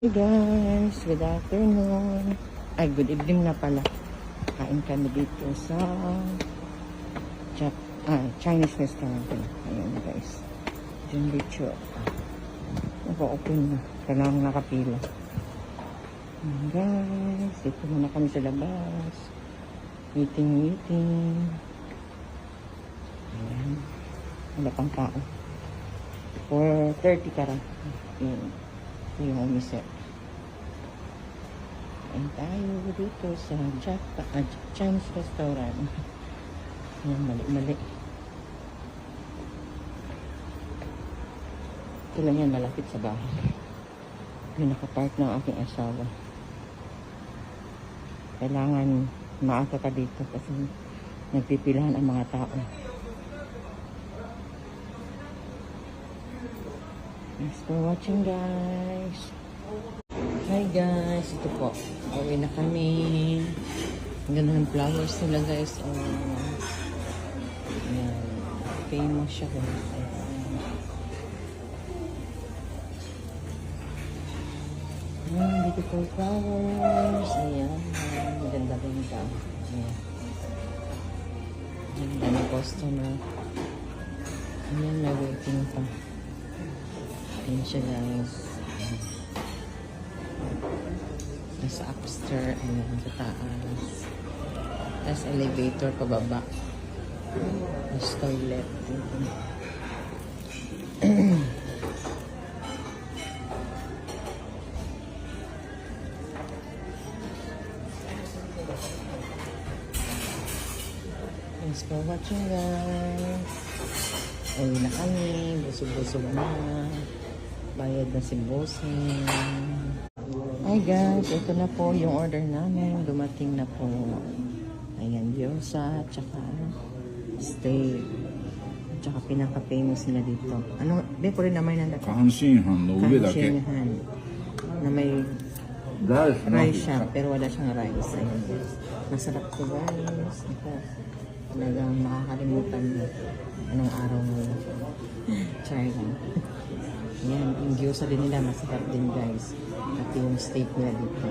Hey guys, good afternoon. Ay, good evening na pala. Kain kami dito sa Chinese restaurant. Ayan guys. Diyan dito. Naka-open na. Kailangan nakapila. Ayan guys. Dito muna kami sa labas. Meeting. Ayan. Wala pang tao. 4:30 ka rin. Ayan. Yung umise. Kain tayo dito sa Chinese restaurant. Ayan, mali. Ito lang yan, malapit sa bahay. Yung nakapark ng aking asawa. Kailangan maaga ka dito kasi nagpipilahan ang mga tao. Thanks for watching guys. Hi guys, ito po. Uwi na kami. Ang ganda ng flowers nila guys. Ayan. Famous siya guys. Ayan, beautiful flowers. Ayan. Maganda rin ka. Ayan. Ganda ng customer. Ayan, may waiting pa. Ayan siya guys. Nasa upstairs. Ayan, sa taas. Tapos elevator pababa. Tapos toilet. Thanks for watching guys. Uwi na kami. Busog-busog na. Bayad na si bossing. Hi guys, ito na po yung order namin. Dumating na po. Ayan, gyoza, tsaka steak. Tsaka pinaka-famous nila dito. Ano, may po rin naman na Kanshinhan no ube dake. Kanshinhan. Na may rice siya, pero wala siyang rice. Ayan guys. Masarap po guys. Ito. Talagang makakalimutan mo. Anong araw ngayon. Try lang. Yan, yung gyoza din nila, masarap din guys. At yung steak nila dito.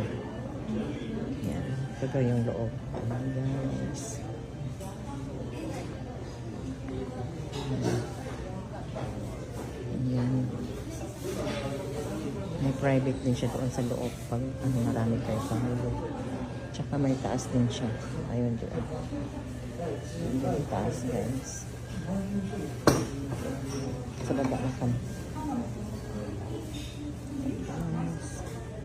Yan, ito yung loob. Ayan guys. Yan. May private din siya doon sa loob. Pag marami kayo sa halo. Tsaka may taas din siya. Ayun doon. May taas guys. Sa baba na kami.